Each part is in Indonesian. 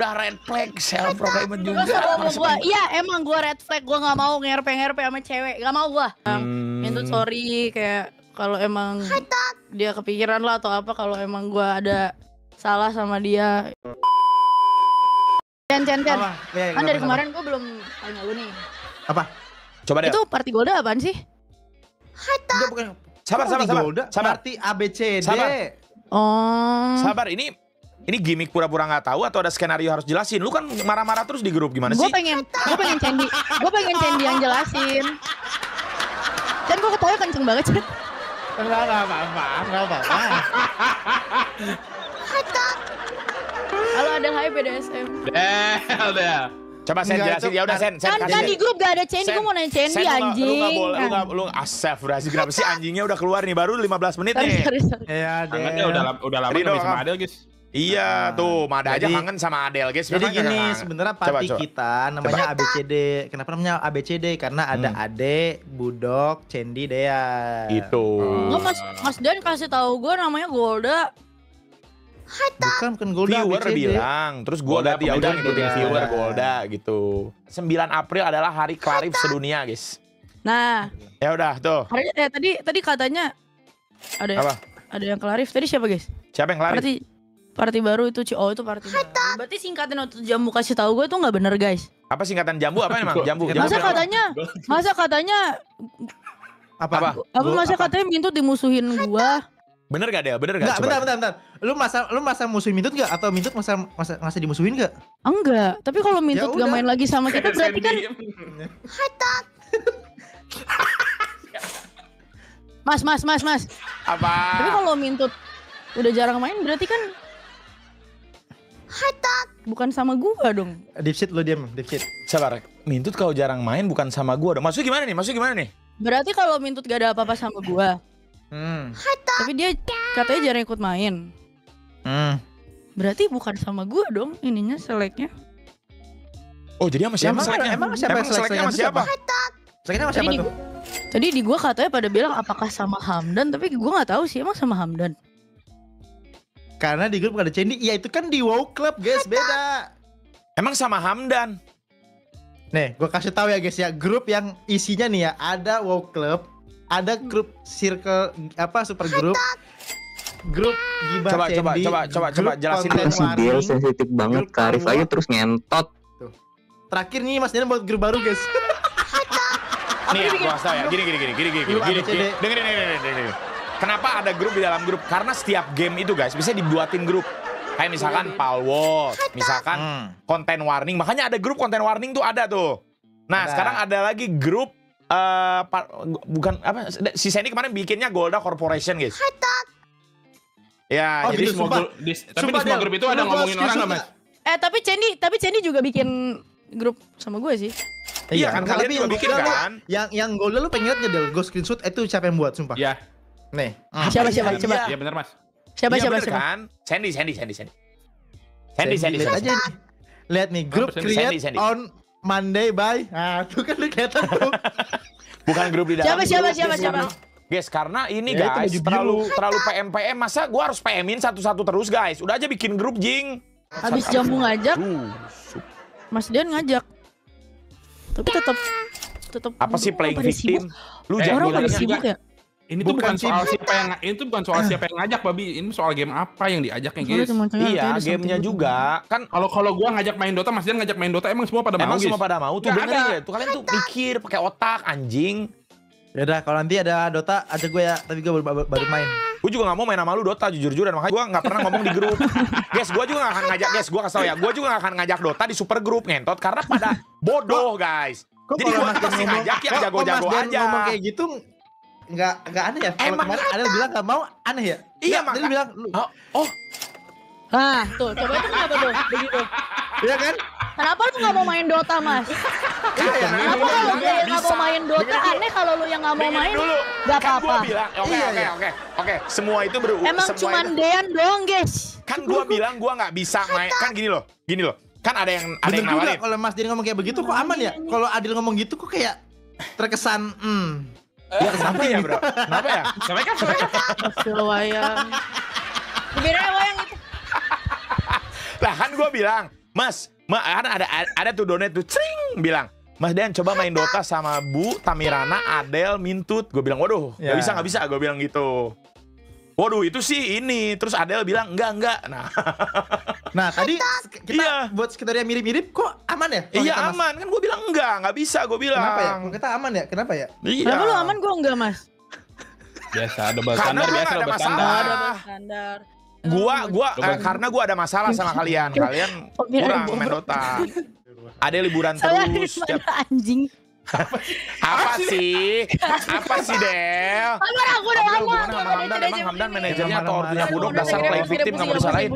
Udah red flag self proclaimed Terus juga. sama gua, iya emang gua red flag, gua nggak mau ngerpe sama cewek, nggak mau gua. Mintut sorry kayak kalau emang dia kepikiran lah atau apa, kalau emang gua ada salah sama dia. Cen. Apa? Ya, Kan dari kenapa? kemarin gua belum tanya lu nih. Apa? Coba deh. Itu party Golda apaan sih? Enggak, bukan. Sabar. Sabar. Party ABCD. Sabar. Oh. Sabar, ini gimmick pura-pura nggak tahu atau ada skenario harus jelasin? Lu kan marah-marah terus di grup gimana sih? Gue pengen Candy yang jelasin. Dan gue ketawa kenceng banget sih. Enggak apa-apa. Kalau ada hype BDSM. Del. Coba Sen Enggak, jelasin. itu- Ya udah Sen Kan di grup gak ada Candy, gue mau nanya Candy anjing. Lu astagfirullahaladzim, kenapa sih anjingnya udah keluar nih baru 15 menit nih. Sorry. Ya, Anaknya udah lama Ridho, lebih sama Kang. Adel, guys. Iya tuh, Mada aja Jadi- kangen sama Adel guys. Jadi Makanya gini, kangen. sebenarnya party Coba. kita namanya ABCD. Kenapa namanya ABCD? Karena ada Ade, Budok, Candy, Dea. Itu. Nggak, Mas Dan kasih tahu gue namanya Golda. Bukan Golda Viewer ABCD. bilang, terus gue Golda ganti ya udah pemain ngikutin Golda. viewer Golda gitu. 9 April adalah hari Clarif sedunia guys. Nah, Ya udah tuh. tadi katanya ada Apa? ada yang Clarif. Tadi siapa guys? Siapa yang Clarif? Party baru itu itu party baru. Berarti singkatan waktu Jambu kasih tahu gue tuh nggak bener guys. Apa singkatan jambu apa emang? Jambu. Kenapa? Masa katanya Apa? masa katanya Mintut dimusuhin gua. Bener gak Del? Bener gak? Enggak, bentar. Lu masa musuhin Mintut enggak atau Mintut masa dimusuhin enggak? Enggak, tapi kalau Mintut Ya gak udah. main lagi sama kita berarti kan Mas. Apa? Tapi kalau Mintut udah jarang main berarti kan bukan sama gua dong. Dipshit lu diam, dipshit. Sabar. Mintut kalau jarang main bukan sama gua dong. Maksudnya gimana nih? Berarti kalau Mintut gak ada apa-apa sama gua, tapi dia katanya jarang ikut main. Berarti bukan sama gua dong ininya seleknya. Oh jadi sama siapa seleknya? Emang siapa yang seleknya sama selek-selekan siapa? Seleknya sama siapa Tadi tuh? Tadi di gua katanya pada bilang apakah sama Hamdan, tapi gua nggak tahu sih emang sama Hamdan. Karena di grup gak ada Candy. Ya itu kan di WoW Club, guys, beda. Emang sama Hamdan. Nih, gue kasih tahu ya guys ya, grup yang isinya nih ya, ada WoW Club, ada grup circle super grup Gibah Candy. Coba jelasin konten Si Bill warning. sensitif banget, Grup Karif Karwo. aja terus ngentot. Terakhir nih Mas Dian buat grup baru guys. Nih ya, gua kasih tau ya. Gini. Grup ABCD. Dengerin. Kenapa ada grup di dalam grup? Karena setiap game itu guys bisa dibuatin grup. Kayak misalkan Palworld, misalkan konten warning. Makanya ada grup konten warning tuh ada tuh. Nah, Ada. sekarang ada lagi grup bukan apa? Si Sandy kemarin bikinnya Golda Corporation, guys. Ya, Oh, jadi gitu, semua sumpah. Tapi di Sumpah, semua Del. grup itu ada Lu ngomongin gua orang screenshot nggak, Mas? Tapi Candy juga bikin grup sama gue sih. Iya kan, kalian tapi juga yang bikin Golda lu- kan? Yang Golda lu pengen lihat nggak Del? Gue screenshot itu siapa yang buat sumpah. Iya. Nih. Siapa? Iya benar, Mas. Siapa? Iya, bener kan? Sandy. Lihat aja nih. Lihat nih, grup Sandy, create Sandy. on Monday by. Nah, tuh kan lu kelihatan tuh. Bukan grup di dalam. Siapa? Guys, karena ini Ya, guys itu baju terlalu PM masa gua harus PM-in satu-satu terus guys. Udah aja bikin grup jing. Habis Jambu ngajak, Mas Dian ngajak. Tapi tetap Apa sih playing pada victim? sibuk. Lu Eh, jangan Orang bilangnya pada sibuk ya. Ini tuh bukan soal sibuk. siapa yang ngajak, Babi. Ini soal game apa yang diajaknya, guys. Iya, gamenya juga kan. Kalau gua ngajak main Dota, Mas Dian ngajak main Dota, emang semua pada mau, Emang guys? semua pada mau tuh Nggak bener ada. ya. Tuh kalian tuh mikir pakai otak anjing. Ya udah, kalau nanti ada Dota ajak gue ya, tapi gue baru main. Gue juga gak mau main sama lu Dota jujur-jujuran. Makanya gue gak pernah ngomong di grup. Guys, gue juga gak akan ngajak. Guys, gue kasih tau ya. Gue juga gak akan ngajak Dota di super grup ngentot. Karena pada bodoh guys. Jadi gue pasti ngajak yang jago-jago aja. Ngomong kayak gitu nggak aneh ya? Kalau Emang kemarin Adel bilang nggak mau, aneh ya? Iya, Nggak, Adel bilang, lu, Oh, Nah, tuh coba itu kenapa tuh begitu? iya kan? Kenapa lu nggak mau main Dota, Mas? Iya ya. Kenapa kalau dia yang nggak mau main Dota? Dengerin dulu. Aneh kalau lu yang nggak mau dengerin main. dulu. Nggak Kan apa-apa. gue bilang, oke. Semua itu Emang semua cuman itu- Dean doang, guys. Kan gue bilang gue gak bisa main. Kan gini loh. Kan ada yang Bener juga nawarin. kalau Mas Dian ngomong kayak begitu kok aman ya? Kalau Adil ngomong gitu kok kayak terkesan, Ya kenapa ya bro? Kenapa ya? Astagfirullahaladzim. Wayang. Beda wayang itu. Lah kan gue bilang ada tuh donate tuh, cring, bilang, Mas Dean coba main Dota sama Bu, Tamirana, Adel, Mintut. Gue bilang, waduh, Ya. nggak bisa, gue bilang gitu. Waduh, itu sih ini. Terus Adel bilang, enggak. Nah, tadi kita Iya. buat skenario mirip-mirip kok aman ya? Kalau Iya kita, Mas? aman, kan gue bilang nggak bisa, gue bilang. Kenapa ya? Kalau kita aman ya? Kenapa ya? Iya. Kenapa lu aman gue enggak mas? Biasa double Karena standar, gua biasa nggak ada double masalah. standar. Ada standar. Karena gua ada masalah sama kalian. Kalian kurang main Dota. Ada liburan Salah terus. mana anjing? Apa sih? Apa sih, Del? Hamdan aku udah Apa lama. hubungannya sama Hamdan? Emang Hamdan manajernya atau ortunya Budok dasar playing victim nggak mau disalahin.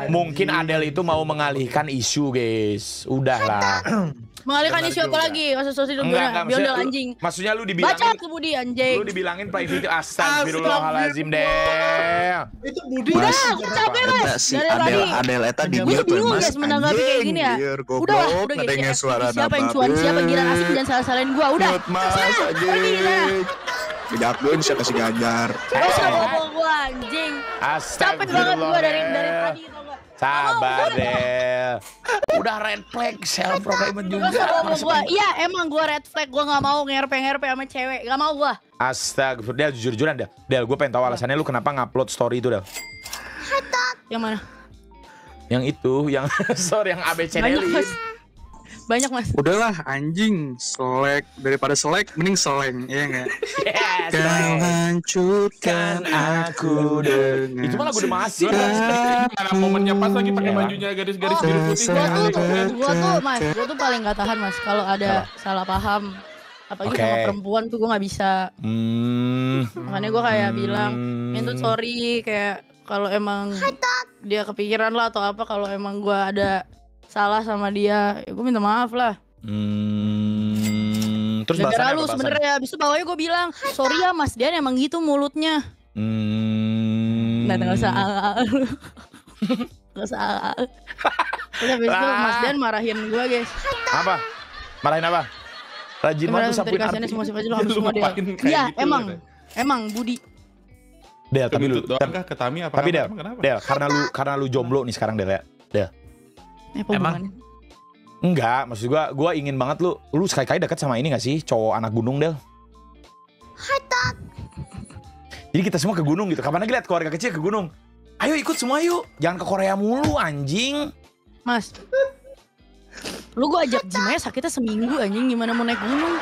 Mungkin Adel itu mau mengalihkan isu, guys. Udahlah. Mengalihkan Benar isu apa juga. lagi? Kasus-kasus itu Enggak, gimana? maksudnya Biondel anjing. Maksudnya lu Baca dibilangin ke Budi anjing. lu dibilangin playing victim. Astagfirullahalazim, Del. Itu Budi. Udah, Mas, aku capek mas. Eta si Dari tadi. Adel eta di Gue mute tuh bingung Mas. guys menanggapi kayak gini ya. Anjing, Udah goblok, guys. ngedengerin suara Siapa yang cuan, siapa yang giran asik, jangan salah-salahin gue. Udah. Mute Mas Sana, pergi di sana. anjing. Bejakeun siapa si Ganjar. Gak usah bawa gue anjing. Capek banget gue dari tadi tau gak? Sabar, Del. Udah red flag, self proclaimed Gak juga. usah bawa gue. Iya emang gue red flag. Gue gak mau ngerpe sama cewek. Gak mau gue. Astagfirullah, Del, jujur-jujuran, Del. Del, gue pengen tahu alasannya lu kenapa ngupload story itu, Del. Yang mana? Yang itu, yang story yang ABC Banyak Delis. mas. Banyak mas. Udahlah anjing, selek daripada selek mending seleng, ya enggak? Yes, Kau man. hancurkan Aku dengan Itu mah lagu The Masih. Mana momennya pas lagi pakai bajunya garis-garis biru putih. Gue tuh paling gak tahan mas kalau ada salah paham. Apalagi Oke. sama perempuan tuh gue gak bisa. Makanya gue kayak bilang, Mintut sorry kayak kalau emang dia kepikiran lah atau apa, kalau emang gue ada salah sama dia, ya gue minta maaf lah. Terus Gara-gara balasannya lu apa sebenernya, abis itu bawahnya gue bilang, sorry ya mas Dian emang gitu mulutnya. Nah, gak usah Gak usah Terus abis itu mas Dian marahin gue guys. Apa? Marahin apa? Rajin banget Gimana tuh sapuin kasihannya arti. semua Lu lu semua dia. ngapain kayak Iya gitu, emang Budi. Del, tapi lu doang kah ke Tami apa tapi Del, emang kenapa? Del, karena lu jomblo nih sekarang, Del ya. Del. Emang? Enggak, maksud gua ingin banget lu sekali-kali deket sama ini gak sih, cowok anak gunung, Del? Jadi kita semua ke gunung gitu. Kapan lagi lihat keluarga kecil ke gunung? Ayo ikut semua yuk. Jangan ke Korea mulu, anjing. Mas, lu gue ajak gym aja sakitnya seminggu anjing, gimana mau naik gunung?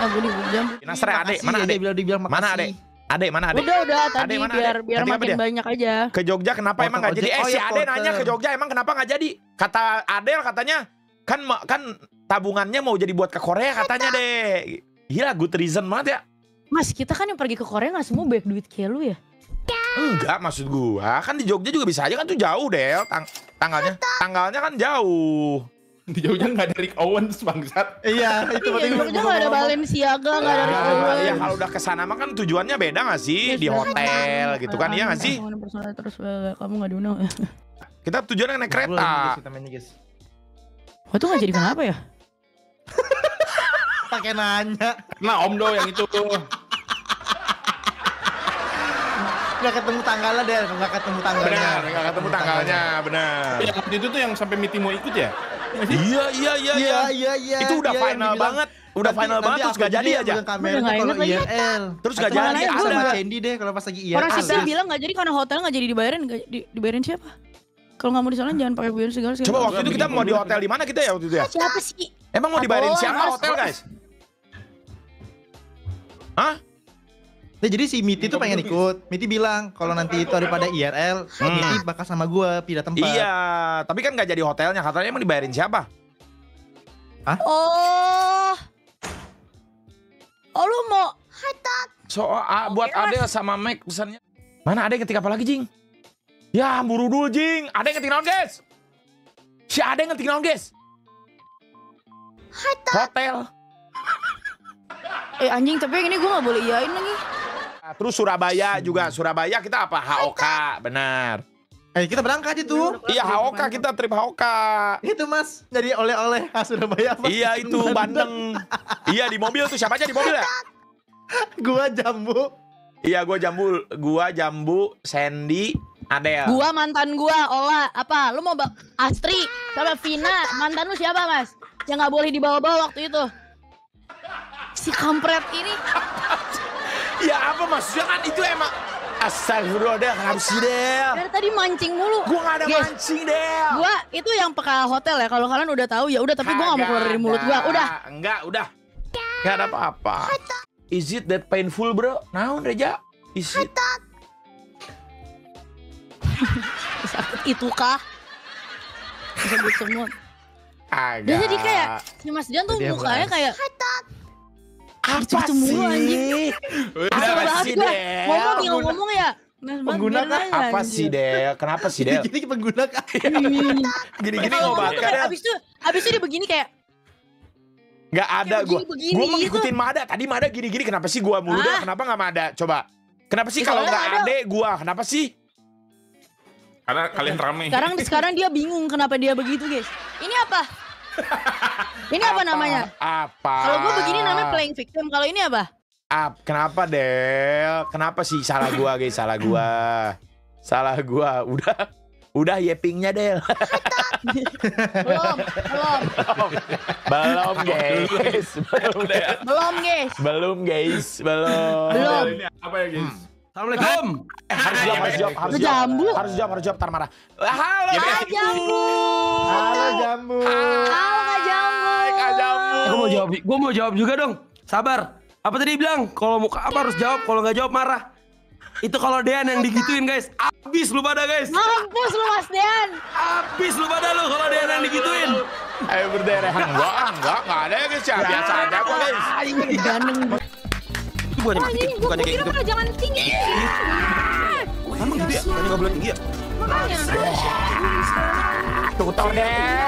Nah gue di jam. Nasre adek, mana adek? Dibilang makasih. Mana adek? Adek, mana adek? Udah tadi Adek mana, biar Adek? biar Nanti apa makin dia? banyak aja. Ke Jogja kenapa Porter emang gak jadi? ojek. Oh Si ya, Ade Porter. nanya ke Jogja emang kenapa gak jadi? Kata Adel katanya kan tabungannya mau jadi buat ke Korea katanya deh. Gila, good reason banget ya. Mas, kita kan yang pergi ke Korea gak semua banyak duit kayak lu ya? Enggak, maksud gua kan di Jogja juga bisa aja kan tuh jauh Del. Tanggalnya kan jauh. Di jauhnya nggak ada Rick Owens bangsat. Iya, itu Iya, penting. Jogja gak ada Balenciaga, gak ada Rick Owens. Ya kalau udah kesana mah kan tujuannya beda gak sih? Di hotel gitu kan, iya gak sih? Terus kamu gak diundang. Kita tujuannya naik kereta. Oh itu gak jadi kenapa ya? Pakai nanya. Nah Om Do yang itu. Gak ketemu tanggalnya deh, gak ketemu tanggalnya. Benar, gak ketemu tanggalnya, benar. Yang waktu itu tuh yang sampai meeting mau ikut ya? Iya. Itu udah final banget. Udah final banget terus gak jadi aja. Kamera Udah nggak kalau inget lagi. IRL. Terus gak Atau jadi malah Gua sama ada. Candy deh kalau pas lagi IRL. Orang Sita bilang gak jadi karena hotel gak jadi dibayarin. Dibayarin siapa? Kalau gak mau disalahin jangan pakai biaya segala. Coba waktu itu kita mau di hotel di mana kita ya waktu itu ya? Siapa sih? Emang mau dibayarin Apollo, siapa Mas. hotel guys? Hah? Nah, jadi si Miti tuh pengen ikut. Miti bilang kalau nanti itu daripada IRL, Miti bakal sama gue pindah tempat. Iya, tapi kan gak jadi hotelnya. Katanya emang dibayarin siapa? Oh lu mau Buat Adel sama Mac pesannya. Mana Adel ngetik apa lagi, Jing? Ya, buru dulu, Jing. Adel ngetik naon, guys? Si Adel ngetik naon, guys? Hotel. anjing tapi yang ini gue gak boleh iyain lagi. Terus Surabaya juga. Surabaya kita apa? HOK, benar. Kita berangkat itu. Iya, HOK kita trip HOK. Itu Mas, jadi oleh-oleh khas Surabaya apa? Iya itu Bandeng. Iya di mobil tuh siapa aja di mobil ya? Gua Jambu. Iya gua Jambu, Sandy, Adel. Gua mantan gua, Ola, apa? Lu mau Astri sama Vina, mantan lu siapa, Mas? Yang nggak boleh dibawa-bawa waktu itu. Si kampret ini. Ya apa maksudnya kan itu emang astagfirullah Del, kenapa sih Del? Dari tadi mancing mulu. Gua gak ada Guys, mancing Del. Gua itu yang peka hotel ya. Kalau kalian udah tahu ya udah, tapi gua nggak mau keluar dari mulut gua. Udah. Enggak, udah. Gak ada apa-apa. Is it that painful, bro? Naon Reja? Is it? Sakit itu kah? Sebut semua. Agak. Dan jadi kayak si Mas Jan tuh Dia mukanya bahas. kayak apa gitu mulu, anjing. sih? kesel Kenapa banget sih gua. Del? Ngomong tinggal ngomong ya. Mas Pengguna Bang, biarin aja, Apa anjing. sih Del? Kenapa sih Del? Gini pengguna kan. Gini-gini Kalau ngomong ngobat tuh kan kayak Del? abis itu dia begini kayak Gak ada kayak gua. begini, Gua gitu. ngikutin Mada. Tadi Mada gini-gini. Kenapa sih gua mulu Del? Ah. Kenapa gak Mada? Coba. Kenapa sih Ya, kalau soalnya gak ada. Ade gua? Kenapa sih? Karena kalian rame. sekarang dia bingung kenapa dia begitu, guys. Ini apa? Ini apa namanya? Apa? Kalau gue begini namanya playing victim. Kalau ini apa? Kenapa Del? Kenapa sih salah gua guys? Salah gua. Salah gua. Udah yepingnya Del. Belum. Belum guys. Belum Del. Belum, guys. Belum guys. Belum. Belum. Ini apa ya guys? Assalamualaikum. Harus Jambu. jawab tar marah. Halo Hai, Jambu. Halo Jambu. Halo, Kak Jambu. Kak Jambu. Gue mau jawab juga dong. Sabar. Apa tadi bilang? Kalau muka apa harus jawab, kalau nggak jawab marah. Itu kalau Dean yang digituin guys. Abis lu pada guys. Mampus lu, Mas Dean. Abis lu pada lu kalau Dean yang digituin. Ayo berdereh. Enggak ada ya guys ya. Biasa aja kok guys. Ini digandeng. Itu bukannya Oh, mati, ini gue bukannya kayak kira gitu. mah jangan tinggi. Emang gitu ya? Bukannya nggak boleh tinggi ya? Makanya. Tutor deh.